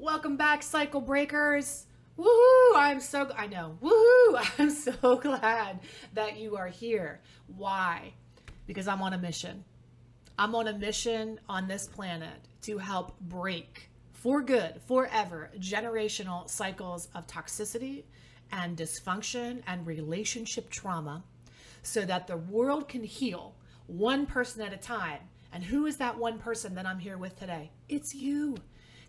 Welcome back, cycle breakers. Woohoo! Woohoo! I'm so glad that you are here. Why? Because I'm on a mission. I'm on a mission on this planet to help break for good, forever, generational cycles of toxicity and dysfunction and relationship trauma so that the world can heal one person at a time. And who is that one person that I'm here with today? It's you.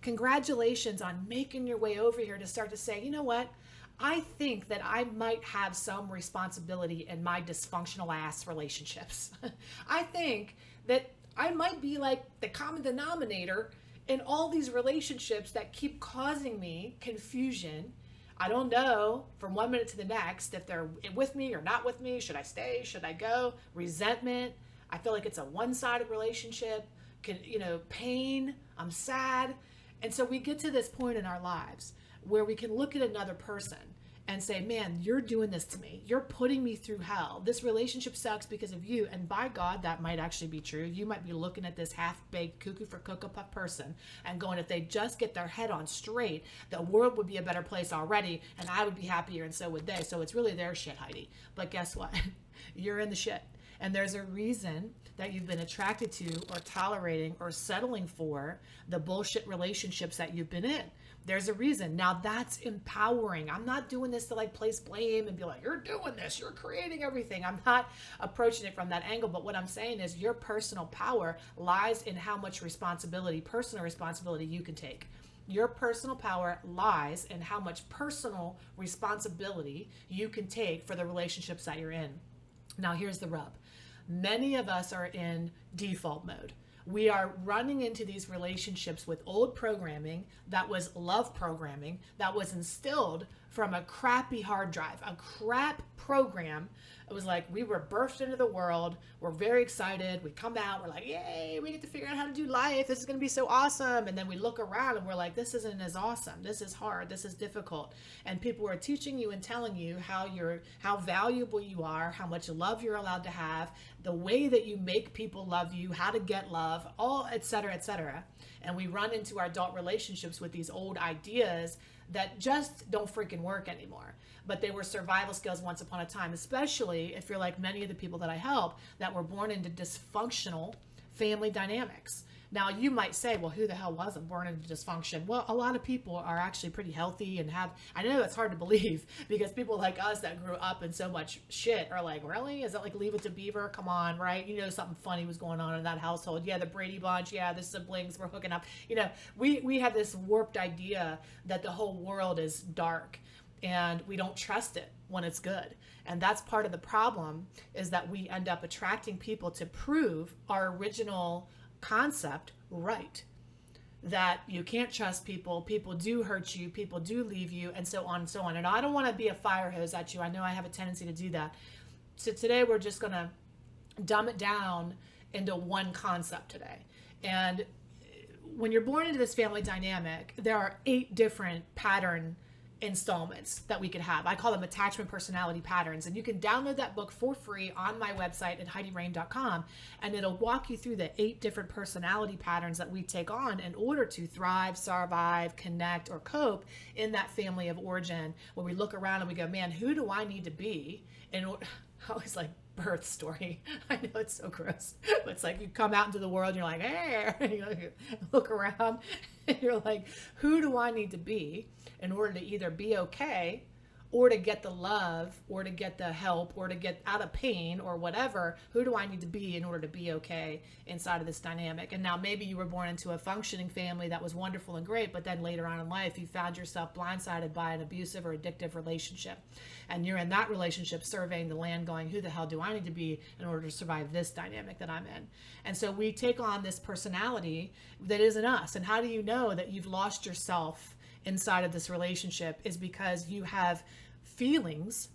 Congratulations on making your way over here to start to say, you know what? I think that I might have some responsibility in my dysfunctional ass relationships. I think that I might be like the common denominator in all these relationships that keep causing me confusion. I don't know from one minute to the next if they're with me or not with me. Should I stay? Should I go? Resentment. I feel like it's a one-sided relationship. Pain. I'm sad. And so we get to this point in our lives where we can look at another person and say, man, you're doing this to me. You're putting me through hell. This relationship sucks because of you. And by God, that might actually be true. You might be looking at this half-baked cuckoo for Cocoa Puff person and going, if they just get their head on straight, the world would be a better place already and I would be happier and so would they. So it's really their shit, Heidi. But guess what? You're in the shit. And there's a reason that you've been attracted to or tolerating or settling for the bullshit relationships that you've been in. There's a reason. Now that's empowering. I'm not doing this to like place blame and be like, you're doing this, you're creating everything. I'm not approaching it from that angle. But what I'm saying is your personal power lies in how much personal responsibility you can take. Your personal power lies in how much personal responsibility you can take for the relationships that you're in. Now here's the rub. Many of us are in default mode. We are running into these relationships with old programming that was love programming that was instilled from a crappy hard drive, a crap program. It was like we were birthed into the world. We're very excited. We come out. We're like, yay, we get to figure out how to do life. This is going to be so awesome. And then we look around and we're like, this isn't as awesome. This is hard. This is difficult. And people are teaching you and telling you how valuable you are, how much love you're allowed to have, the way that you make people love you, how to get love, all et cetera, et cetera. And we run into our adult relationships with these old ideas that just don't freaking work anymore. But they were survival skills once upon a time, especially if you're like many of the people that I help that were born into dysfunctional family dynamics. Now you might say, well, who the hell wasn't born into dysfunction? Well, a lot of people are actually pretty healthy and I know that's hard to believe because people like us that grew up in so much shit are like, really? Is that like Leave It to Beaver? Come on, right? Something funny was going on in that household. Yeah, the Brady Bunch. Yeah, the siblings were hooking up. We have this warped idea that the whole world is dark and we don't trust it when it's good. And that's part of the problem is that we end up attracting people to prove our original concept right, that you can't trust people do hurt you, people do leave you, and so on and so on. And I don't want to be a fire hose at you. I know I have a tendency to do that. So today we're just going to dumb it down into one concept today. And when you're born into this family dynamic, there are 8 different pattern installments that we could have. I call them attachment personality patterns. And you can download that book for free on my website at HeidiRain.com. And it'll walk you through the 8 different personality patterns that we take on in order to thrive, survive, connect, or cope in that family of origin, where we look around and we go, man, who do I need to be in order? I always like birth story. I know it's so gross, but it's like you come out into the world and you're like, hey, and you look around and you're like, who do I need to be in order to either be okay or to get the love or to get the help or to get out of pain or whatever? Who do I need to be in order to be okay inside of this dynamic? And now maybe you were born into a functioning family that was wonderful and great, but then later on in life you found yourself blindsided by an abusive or addictive relationship, and you're in that relationship surveying the land going, who the hell do I need to be in order to survive this dynamic that I'm in? And so we take on this personality that isn't us. And how do you know that you've lost yourself inside of this relationship? Is because you have feelings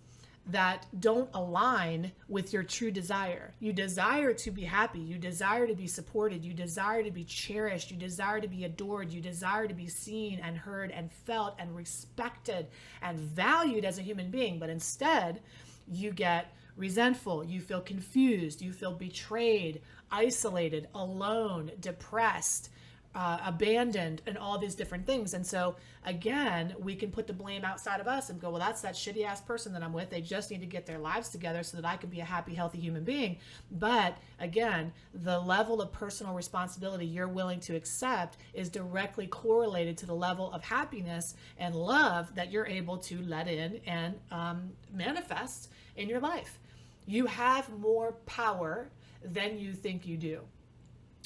that don't align with your true desire. You desire to be happy. You desire to be supported. You desire to be cherished. You desire to be adored. You desire to be seen and heard and felt and respected and valued as a human being. But instead, you get resentful. You feel confused. You feel betrayed, isolated, alone, depressed, abandoned and all these different things. And so again, we can put the blame outside of us and go, well, that's that shitty ass person that I'm with. They just need to get their lives together so that I can be a happy, healthy human being. But again, the level of personal responsibility you're willing to accept is directly correlated to the level of happiness and love that you're able to let in and manifest in your life. You have more power than you think you do.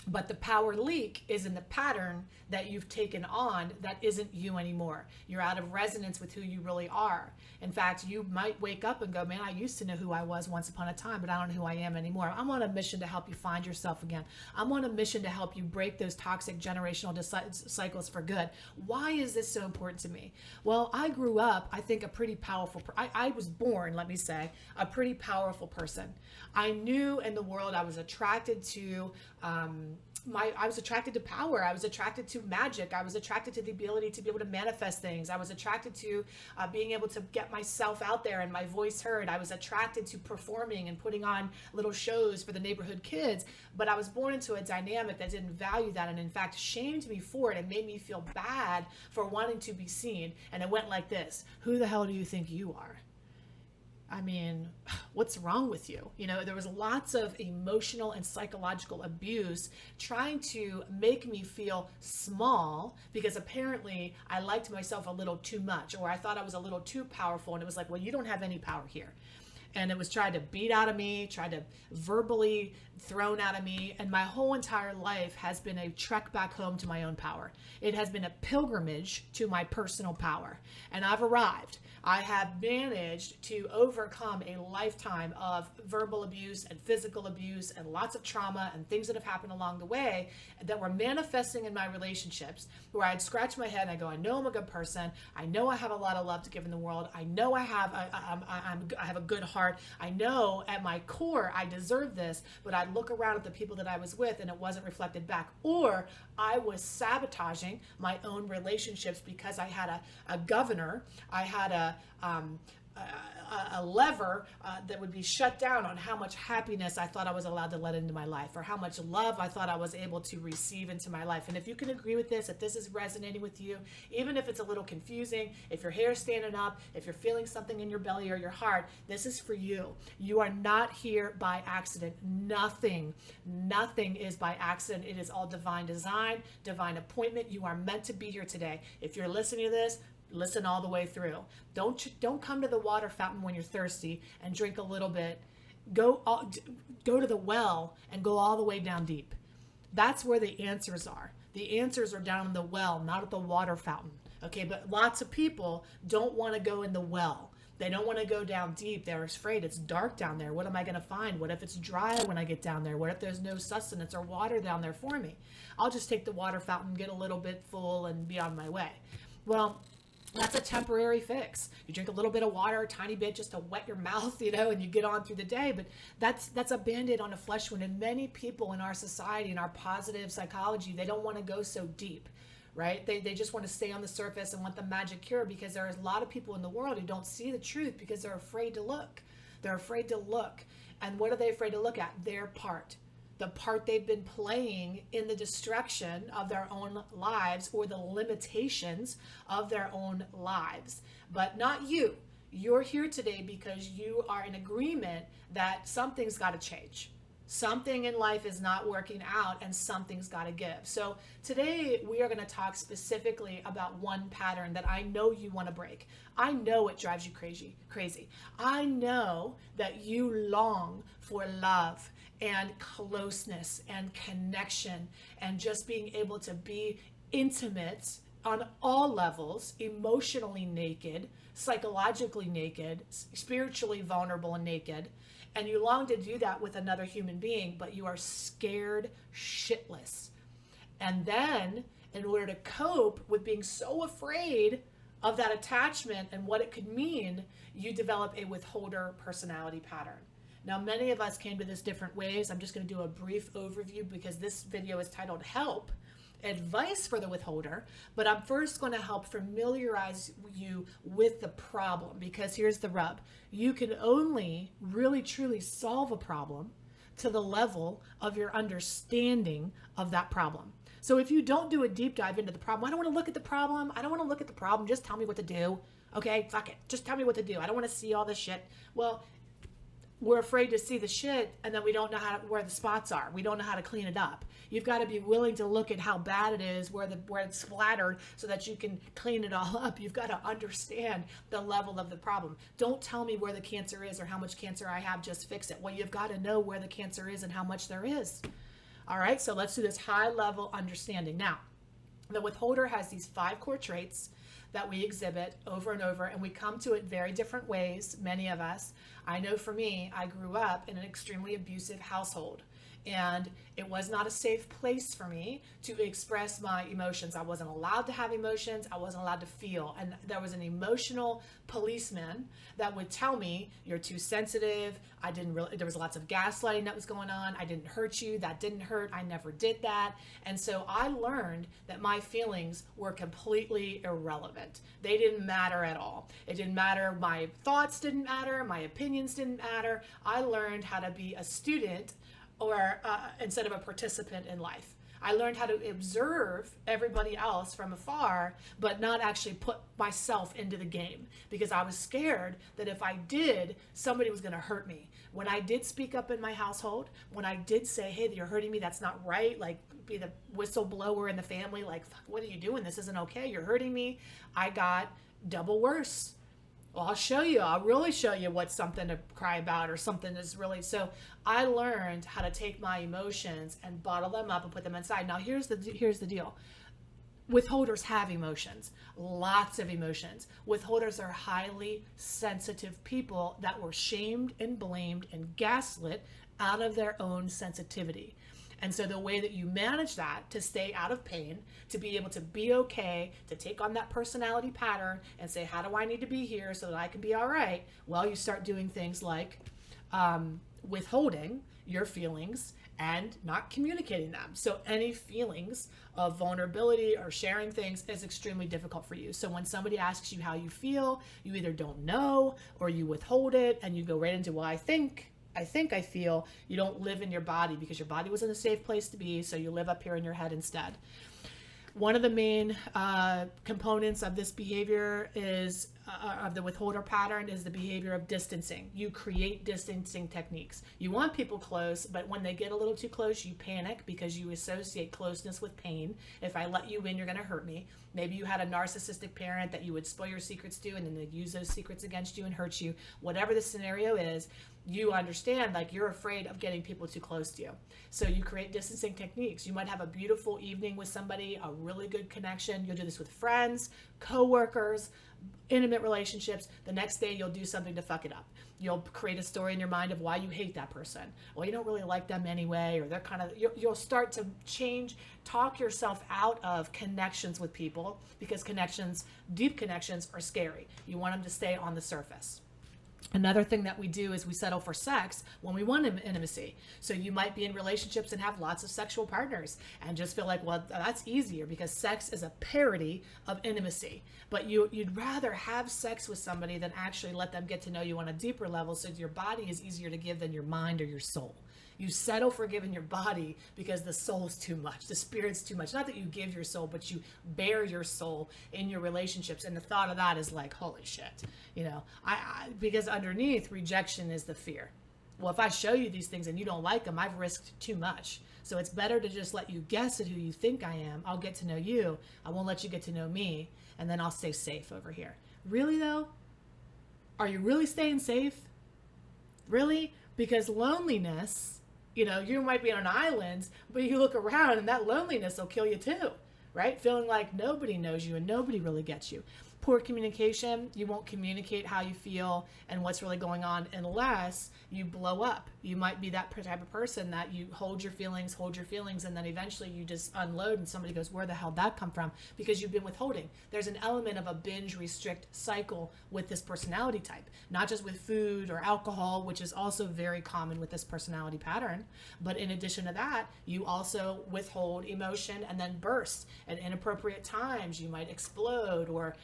But the power leak is in the pattern that you've taken on that isn't you anymore. You're out of resonance with who you really are. In fact, you might wake up and go, man, I used to know who I was once upon a time, but I don't know who I am anymore. I'm on a mission to help you find yourself again. I'm on a mission to help you break those toxic generational cycles for good. Why is this so important to me? Well, I grew up, I think, a pretty powerful, I was born, let me say, a pretty powerful person. I knew in the world I was attracted to, I was attracted to power. I was attracted to magic. I was attracted to the ability to be able to manifest things. I was attracted to being able to get myself out there and my voice heard. I was attracted to performing and putting on little shows for the neighborhood kids. But I was born into a dynamic that didn't value that, and in fact shamed me for it and made me feel bad for wanting to be seen. And it went like this: who the hell do you think you are? I mean, what's wrong with you? You know, there was lots of emotional and psychological abuse trying to make me feel small because apparently I liked myself a little too much, or I thought I was a little too powerful. And it was like, well, you don't have any power here. And it was tried to beat out of me, tried to verbally thrown out of me. And my whole entire life has been a trek back home to my own power. It has been a pilgrimage to my personal power. And I've arrived. I have managed to overcome a lifetime of verbal abuse and physical abuse and lots of trauma and things that have happened along the way that were manifesting in my relationships, where I'd scratch my head and I go, I know I'm a good person. I know I have a lot of love to give in the world. I know I have a good heart. I know at my core I deserve this, but I'd look around at the people that I was with and it wasn't reflected back. Or I was sabotaging my own relationships because I had a governor, I had a lever that would be shut down on how much happiness I thought I was allowed to let into my life, or how much love I thought I was able to receive into my life. And if you can agree with this, if this is resonating with you, even if it's a little confusing, if your hair's standing up, if you're feeling something in your belly or your heart, this is for you. You are not here by accident. Nothing is by accident. It is all divine design, divine appointment. You are meant to be here today. If you're listening to this, listen all the way through. Don't come to the water fountain when you're thirsty and drink a little bit. Go to the well and go all the way down deep. That's where the answers are. The answers are down in the well, not at the water fountain. Okay, but lots of people don't want to go in the well. They don't want to go down deep. They're afraid. It's dark down there. What am I going to find? What if it's dry when I get down there? What if there's no sustenance or water down there for me? I'll just take the water fountain, get a little bit full, and be on my way. Well, that's a temporary fix. You drink a little bit of water, a tiny bit, just to wet your mouth, and you get on through the day. But that's a Band-Aid on a flesh wound. And many people in our society, in our positive psychology, they don't want to go so deep, right? They just want to stay on the surface and want the magic cure, because there are a lot of people in the world who don't see the truth because they're afraid to look. They're afraid to look. And what are they afraid to look at? Their part. The part they've been playing in the destruction of their own lives, or the limitations of their own lives. But not you. You're here today because you are in agreement that something's got to change. Something in life is not working out and something's got to give. So today we are going to talk specifically about one pattern that I know you want to break. I know it drives you crazy. I know that you long for love and closeness and connection and just being able to be intimate on all levels, emotionally naked, psychologically naked, spiritually vulnerable and naked. And you long to do that with another human being, but you are scared shitless. And then, in order to cope with being so afraid of that attachment and what it could mean, you develop a withholder personality pattern. Now, many of us came to this different ways. I'm just going to do a brief overview because this video is titled Help, Advice for the Withholder. But I'm first going to help familiarize you with the problem, because here's the rub. You can only really truly solve a problem to the level of your understanding of that problem. So if you don't do a deep dive into the problem, I don't want to look at the problem. I don't want to look at the problem. Just tell me what to do. Okay, fuck it. Just tell me what to do. I don't want to see all this shit. Well, we're afraid to see the shit, and then we don't know where the spots are. We don't know how to clean it up. You've got to be willing to look at how bad it is, where it's splattered, so that you can clean it all up. You've got to understand the level of the problem. Don't tell me where the cancer is or how much cancer I have, just fix it. Well, you've got to know where the cancer is and how much there is. All right, so let's do this high level understanding. Now, the withholder has these 5 core traits that we exhibit over and over, and we come to it very different ways, many of us. I know for me, I grew up in an extremely abusive household, and it was not a safe place for me to express my emotions. I wasn't allowed to have emotions. I wasn't allowed to feel. And there was an emotional policeman that would tell me, you're too sensitive. There was lots of gaslighting that was going on. I didn't hurt you. That didn't hurt. I never did that. And so I learned that my feelings were completely irrelevant. They didn't matter at all. It didn't matter. My thoughts didn't matter. My opinions didn't matter. I learned how to be a student or instead of a participant in life. I learned how to observe everybody else from afar, but not actually put myself into the game, because I was scared that if I did, somebody was going to hurt me. When I did speak up in my household, when I did say, hey, you're hurting me, that's not right, like be the whistleblower in the family, like, fuck, what are you doing? This isn't okay. You're hurting me. I got double worse. Well, I'll show you. I'll really show you what's something to cry about, or something that's really. So I learned how to take my emotions and bottle them up and put them inside. Now here's the deal. Withholders have emotions, lots of emotions. Withholders are highly sensitive people that were shamed and blamed and gaslit out of their own sensitivity. And so the way that you manage that to stay out of pain, to be able to be okay, to take on that personality pattern and say, how do I need to be here so that I can be all right? Well, you start doing things like withholding your feelings and not communicating them. So any feelings of vulnerability or sharing things is extremely difficult for you. So when somebody asks you how you feel, you either don't know or you withhold it and you go right into, well, I think I feel. You don't live in your body because your body wasn't a safe place to be, so you live up here in your head instead. One of the main components of this behavior is, of the withholder pattern, is the behavior of distancing. You create distancing techniques. You want people close, but when they get a little too close, you panic because you associate closeness with pain. If I let you in, you're going to hurt me. Maybe you had a narcissistic parent that you would spill your secrets to, and then they'd use those secrets against you and hurt you. Whatever the scenario is, you understand, like, you're afraid of getting people too close to you. So you create distancing techniques. You might have a beautiful evening with somebody, a really good connection. You'll do this with friends, coworkers, intimate relationships. The next day you'll do something to fuck it up. You'll create a story in your mind of why you hate that person. Well, you don't really like them anyway, or they're kind of, you'll start to talk yourself out of connections with people, because connections, deep connections, are scary. You want them to stay on the surface. Another thing that we do is we settle for sex when we want intimacy. So you might be in relationships and have lots of sexual partners and just feel like, well, that's easier because sex is a parody of intimacy. But you'd rather have sex with somebody than actually let them get to know you on a deeper level, so your body is easier to give than your mind or your soul. You settle for giving your body because the soul's too much, the spirit's too much. Not that you give your soul, but you bear your soul in your relationships. And the thought of that is like, holy shit, because underneath rejection is the fear. Well, if I show you these things and you don't like them, I've risked too much. So it's better to just let you guess at who you think I am. I'll get to know you. I won't let you get to know me. And then I'll stay safe over here. Really though? Are you really staying safe? Really? Because loneliness, you might be on an island, but you look around and that loneliness will kill you too, right? Feeling like nobody knows you and nobody really gets you. Poor communication, you won't communicate how you feel and what's really going on unless you blow up. You might be that type of person that you hold your feelings, and then eventually you just unload and somebody goes, where the hell did that come from? Because you've been withholding. There's an element of a binge restrict cycle with this personality type, not just with food or alcohol, which is also very common with this personality pattern. But in addition to that, you also withhold emotion and then burst at inappropriate times. You might explode or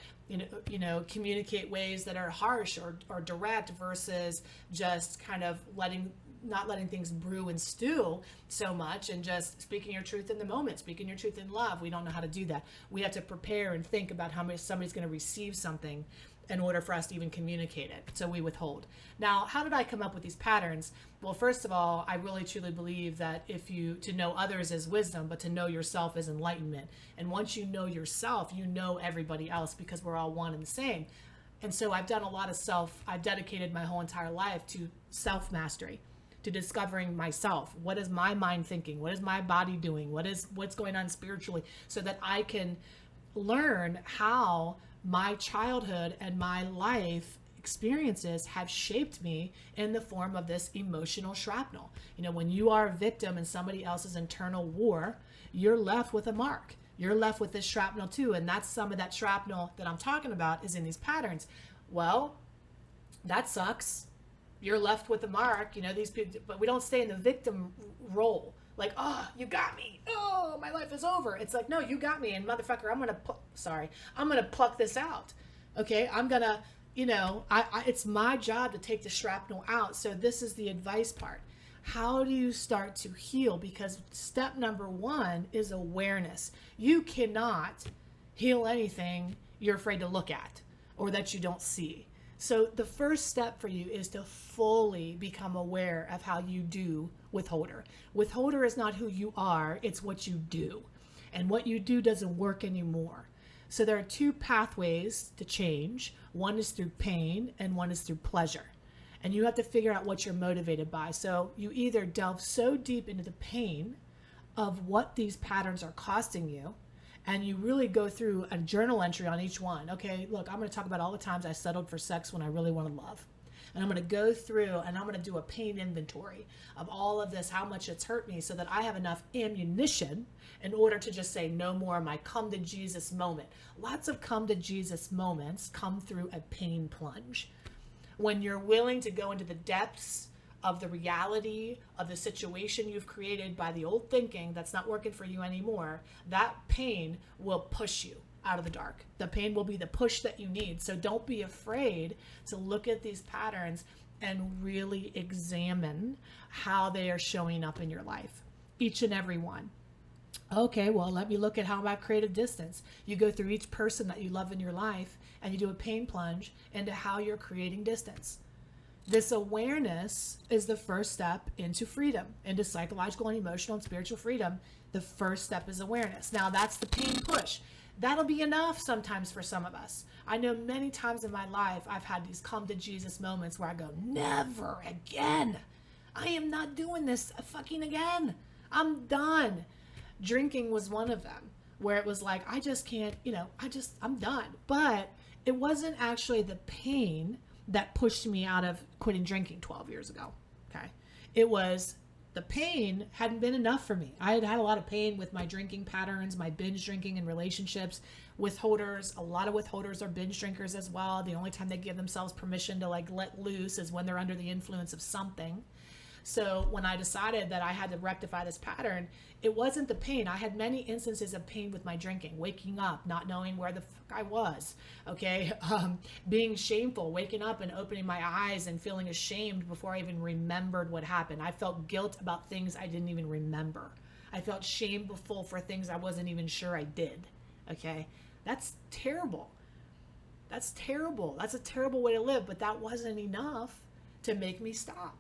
communicate ways that are harsh or direct versus just kind of letting not letting things brew and stew so much, and just speaking your truth in the moment, speaking your truth in love. We don't know how to do that. We have to prepare and think about how much somebody's going to receive something in order for us to even communicate it. So we withhold. Now, how did I come up with these patterns? Well, first of all, I really truly believe that to know others is wisdom, but to know yourself is enlightenment. And once you know yourself, you know everybody else, because we're all one and the same. And so I've done a lot of I've dedicated my whole entire life to self-mastery, to discovering myself. What is my mind thinking? What is my body doing? What's going on spiritually? So that I can learn how my childhood and my life experiences have shaped me in the form of this emotional shrapnel. When you are a victim in somebody else's internal war, you're left with a mark. You're left with this shrapnel too. And that's some of that shrapnel that I'm talking about is in these patterns. Well, that sucks. You're left with a mark, these people, but we don't stay in the victim role. Like, oh, you got me. Oh, my life is over. It's like, no, you got me. And motherfucker, I'm going to pluck this out. Okay. I'm going to, it's my job to take the shrapnel out. So this is the advice part. How do you start to heal? Because step number 1 is awareness. You cannot heal anything you're afraid to look at or that you don't see. So the first step for you is to fully become aware of how you do withholder. Withholder is not who you are, it's what you do. And what you do doesn't work anymore. So there are 2 pathways to change. One is through pain and one is through pleasure. And you have to figure out what you're motivated by. So you either delve so deep into the pain of what these patterns are costing you, and you really go through a journal entry on each one. Okay, look, I'm going to talk about all the times I settled for sex when I really want to love. And I'm going to go through and I'm going to do a pain inventory of all of this, how much it's hurt me, so that I have enough ammunition in order to just say no more of my come to Jesus moment. Lots of come to Jesus moments come through a pain plunge. When you're willing to go into the depths of the reality of the situation you've created by the old thinking that's not working for you anymore, that pain will push you out of the dark. The pain will be the push that you need. So don't be afraid to look at these patterns and really examine how they are showing up in your life, each and every one. Okay, well, let me look at how about creative distance. You go through each person that you love in your life and you do a pain plunge into how you're creating distance. This awareness is the first step into freedom, into psychological and emotional and spiritual freedom. The first step is awareness. Now that's the pain push. That'll be enough sometimes for some of us. I know many times in my life, I've had these come to Jesus moments where I go, never again. I am not doing this fucking again. I'm done. Drinking was one of them, where it was like, I just can't, I'm done. But it wasn't actually the pain that pushed me out of quitting drinking 12 years ago. Okay. It was the pain hadn't been enough for me. I had had a lot of pain with my drinking patterns, my binge drinking in relationships, withholders. A lot of withholders are binge drinkers as well. The only time they give themselves permission to let loose is when they're under the influence of something. So when I decided that I had to rectify this pattern, it wasn't the pain. I had many instances of pain with my drinking, waking up, not knowing where the fuck I was, okay? Being shameful, waking up and opening my eyes and feeling ashamed before I even remembered what happened. I felt guilt about things I didn't even remember. I felt shameful for things I wasn't even sure I did, okay? That's terrible. That's terrible. That's a terrible way to live, but that wasn't enough to make me stop.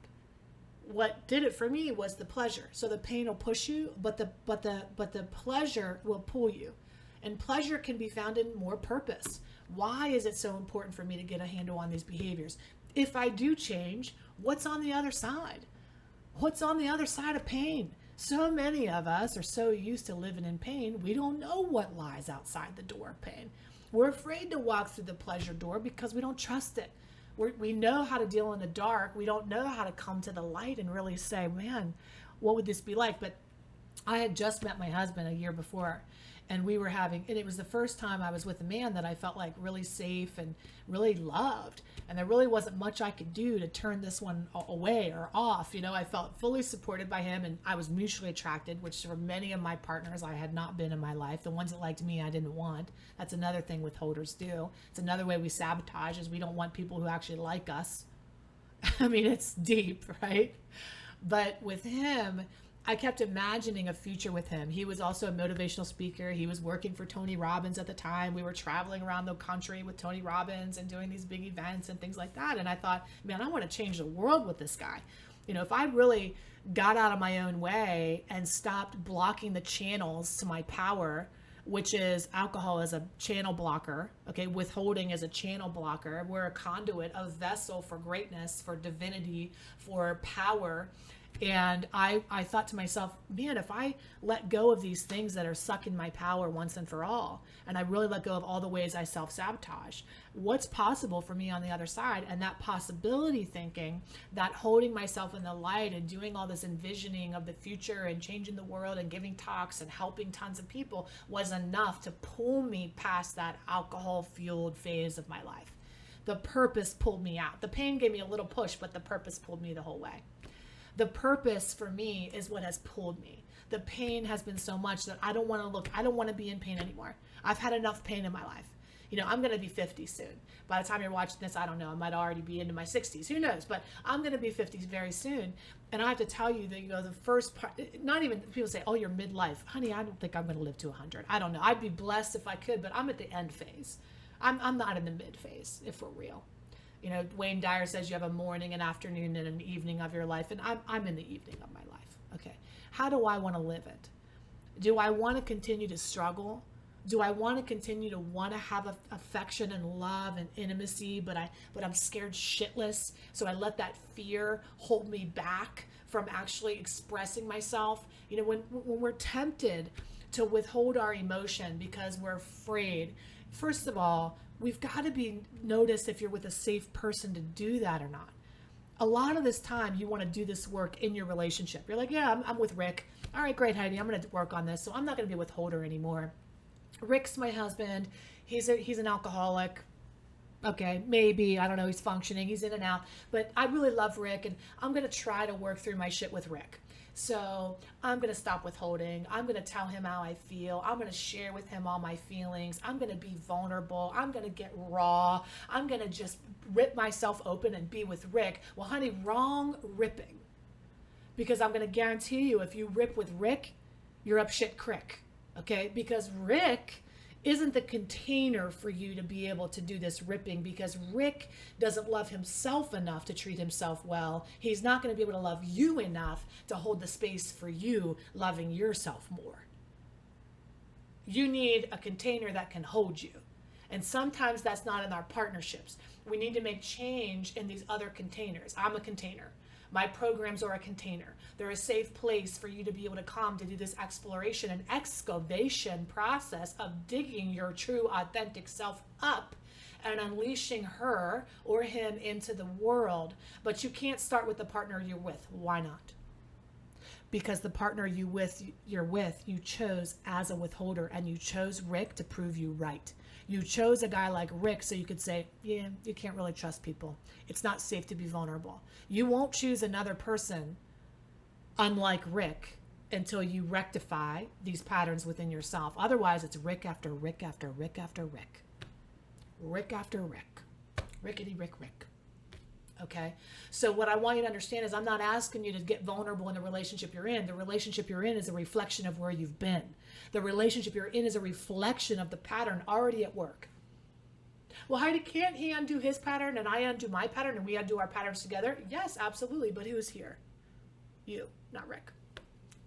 What did it for me was the pleasure. So the pain will push you, but the pleasure will pull you. And pleasure can be found in more purpose. Why is it so important for me to get a handle on these behaviors? If I do change, what's on the other side? What's on the other side of pain? So many of us are so used to living in pain, we don't know what lies outside the door of pain. We're afraid to walk through the pleasure door because we don't trust it. We know how to deal in the dark. We don't know how to come to the light and really say, man, what would this be like? But I had just met my husband a year before, and it was the first time I was with a man that I felt like really safe and really loved. And there really wasn't much I could do to turn this one away or off. I felt fully supported by him, and I was mutually attracted, which for many of my partners I had not been in my life. The ones that liked me, I didn't want. That's another thing withholders do. It's another way we sabotage, is we don't want people who actually like us. I mean, it's deep, right? But with him, I kept imagining a future with him. He was also a motivational speaker. He was working for Tony Robbins at the time. We were traveling around the country with Tony Robbins and doing these big events and things like that. And I thought, man, I want to change the world with this guy. You know, if I really got out of my own way and stopped blocking the channels to my power, which is alcohol as a channel blocker, okay, withholding as a channel blocker. We're a conduit, a vessel for greatness, for divinity, for power. And I thought to myself, man, if I let go of these things that are sucking my power once and for all, and I really let go of all the ways I self-sabotage, what's possible for me on the other side? And that possibility thinking, that holding myself in the light and doing all this envisioning of the future and changing the world and giving talks and helping tons of people was enough to pull me past that alcohol-fueled phase of my life. The purpose pulled me out. The pain gave me a little push, but the purpose pulled me the whole way. The purpose for me is what has pulled me. The pain has been so much that I don't want to be in pain anymore. I've had enough pain in my life. You know, I'm going to be 50 soon. By the time you're watching this, I don't know, I might already be into my 60s. Who knows? But I'm going to be 50 very soon. And I have to tell you that, you know, the first part, not even, people say, oh, you're midlife. Honey, I don't think I'm going to live to 100. I don't know. I'd be blessed if I could, but I'm at the end phase. I'm not in the mid phase, if we're real. You know, Wayne Dyer says you have a morning, an afternoon, and an evening of your life, and I'm in the evening of my life. Okay, how do I want to live it? Do I want to continue to struggle? Do I want to continue to want to have affection and love and intimacy, but I'm scared shitless, so I let that fear hold me back from actually expressing myself? You know, when we're tempted to withhold our emotion because we're afraid, first of all, we've got to be noticed if you're with a safe person to do that or not. A lot of this time, you want to do this work in your relationship. You're like, yeah, I'm with Rick. All right, great, Heidi. I'm going to work on this. So I'm not going to be a withholder anymore. Rick's my husband. He's an alcoholic. Okay, maybe, I don't know, he's functioning, he's in and out, but I really love Rick, and I'm going to try to work through my shit with Rick. So I'm going to stop withholding. I'm going to tell him how I feel. I'm going to share with him all my feelings. I'm going to be vulnerable. I'm going to get raw. I'm going to just rip myself open and be with Rick. Well, honey, wrong ripping. Because I'm going to guarantee you, if you rip with Rick, you're up shit crick. Okay? Because Rick isn't the container for you to be able to do this ripping, because Rick doesn't love himself enough to treat himself well. He's not going to be able to love you enough to hold the space for you loving yourself more. You need a container that can hold you. And sometimes that's not in our partnerships. We need to make change in these other containers. I'm a container. My programs are a container. They're a safe place for you to be able to come to do this exploration and excavation process of digging your true authentic self up and unleashing her or him into the world. But you can't start with the partner you're with. Why not? Because the partner you're with, you chose as a withholder, and you chose Rick to prove you right. You chose a guy like Rick so you could say, yeah, you can't really trust people. It's not safe to be vulnerable. You won't choose another person unlike Rick until you rectify these patterns within yourself. Otherwise, it's Rick after Rick after Rick after Rick. Rick after Rick. Rickety Rick Rick. Okay? So what I want you to understand is I'm not asking you to get vulnerable in the relationship you're in. The relationship you're in is a reflection of where you've been. The relationship you're in is a reflection of the pattern already at work. Well, Heidi, can't he undo his pattern and I undo my pattern and we undo our patterns together? Yes, absolutely. But who's here? You, not Rick.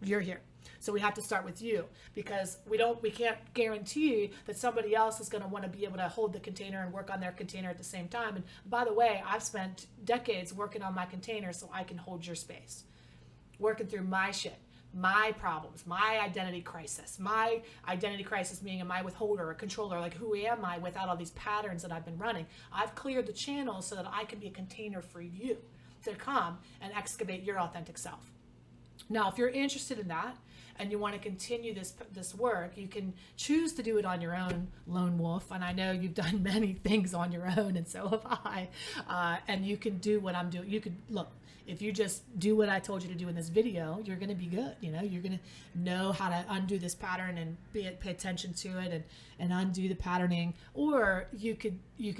You're here. So we have to start with you, because we can't guarantee that somebody else is going to want to be able to hold the container and work on their container at the same time. And by the way, I've spent decades working on my container so I can hold your space, working through my shit, my problems, my identity crisis being am I withholder or controller? Like, who am I without all these patterns that I've been running? I've cleared the channels so that I can be a container for you to come and excavate your authentic self. Now, if you're interested in that and you want to continue this work, you can choose to do it on your own, lone wolf. And I know you've done many things on your own, and so have I. And you can do what I'm doing. You could look. if you just do what I told you to do in this video, you're going to be good. You know, you're going to know how to undo this pattern and pay attention to it and undo the patterning. Or you could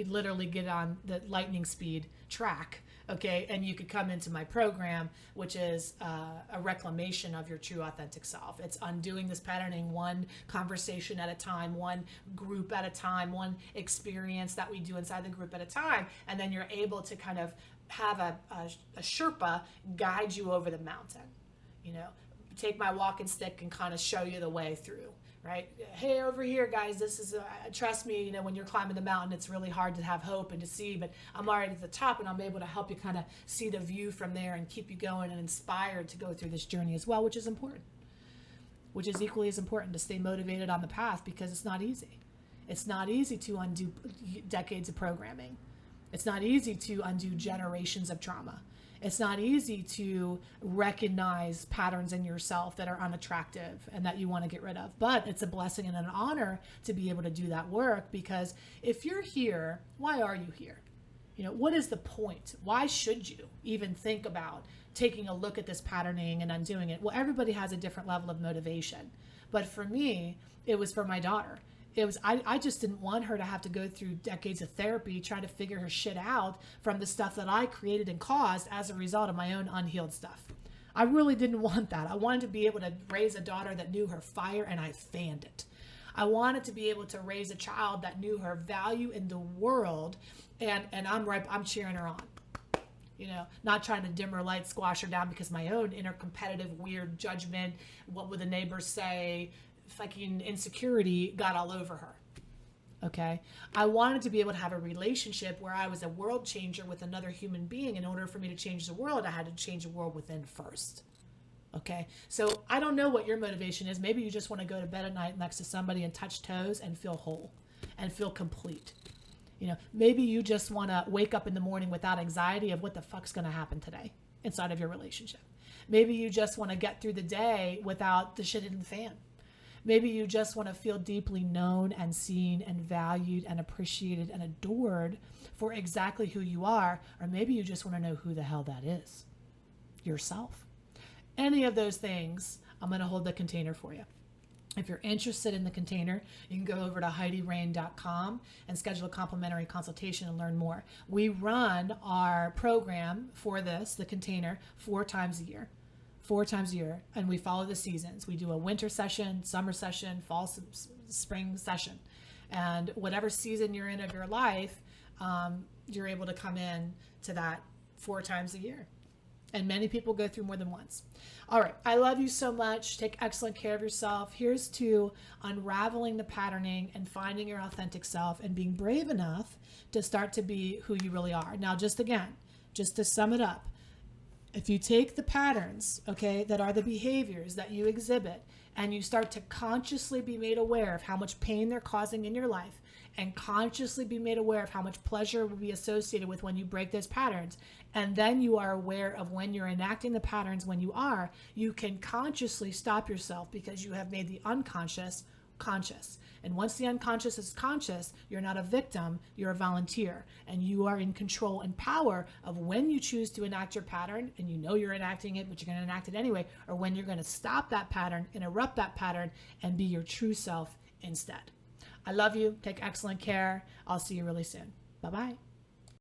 literally get on the lightning speed track. Okay, and you could come into my program, which is a reclamation of your true authentic self. It's undoing this patterning one conversation at a time, one group at a time, one experience that we do inside the group at a time. And then you're able to kind of have a Sherpa guide you over the mountain. You know, take my walking stick and kind of show you the way through. Right? Hey, over here, guys, this is, trust me, you know, when you're climbing the mountain, it's really hard to have hope and to see, but I'm already at the top and I'm able to help you kind of see the view from there and keep you going and inspired to go through this journey as well, which is important, which is equally as important to stay motivated on the path, because it's not easy. It's not easy to undo decades of programming. It's not easy to undo generations of trauma. It's not easy to recognize patterns in yourself that are unattractive and that you want to get rid of. But it's a blessing and an honor to be able to do that work, because if you're here, why are you here? You know, what is the point? Why should you even think about taking a look at this patterning and undoing it? Well, everybody has a different level of motivation. But for me, it was for my daughter. It was, I just didn't want her to have to go through decades of therapy trying to figure her shit out from the stuff that I created and caused as a result of my own unhealed stuff. I really didn't want that. I wanted to be able to raise a daughter that knew her fire, and I fanned it. I wanted to be able to raise a child that knew her value in the world, and I'm cheering her on. You know, not trying to dim her light, squash her down because my own inner competitive, weird judgment, what would the neighbors say, fucking insecurity got all over her. Okay. I wanted to be able to have a relationship where I was a world changer with another human being. In order for me to change the world, I had to change the world within first. Okay. So I don't know what your motivation is. Maybe you just want to go to bed at night next to somebody and touch toes and feel whole and feel complete. You know, maybe you just want to wake up in the morning without anxiety of what the fuck's going to happen today inside of your relationship. Maybe you just want to get through the day without the shit in the fan. Maybe you just want to feel deeply known and seen and valued and appreciated and adored for exactly who you are. Or maybe you just want to know who the hell that is. Yourself. Any of those things, I'm going to hold the container for you. If you're interested in the container, you can go over to HeidiRain.com and schedule a complimentary consultation and learn more. We run our program for this, the container, 4 times a year. 4 times a year, and we follow the seasons. We do a winter session, summer session, fall, spring session, and whatever season you're in of your life, you're able to come in to that 4 times a year. And many people go through more than once. All right, I love you so much. Take excellent care of yourself. Here's to unraveling the patterning and finding your authentic self and being brave enough to start to be who you really are. Now, just to sum it up, if you take the patterns, okay, that are the behaviors that you exhibit, and you start to consciously be made aware of how much pain they're causing in your life, and consciously be made aware of how much pleasure will be associated with when you break those patterns, and then you are aware of when you're enacting the patterns when you can consciously stop yourself, because you have made the unconscious conscious. And once the unconscious is conscious, you're not a victim, you're a volunteer, and you are in control and power of when you choose to enact your pattern, and you know you're enacting it, but you're going to enact it anyway, or when you're going to stop that pattern, interrupt that pattern, and be your true self instead. I love you. Take excellent care. I'll see you really soon. Bye-bye.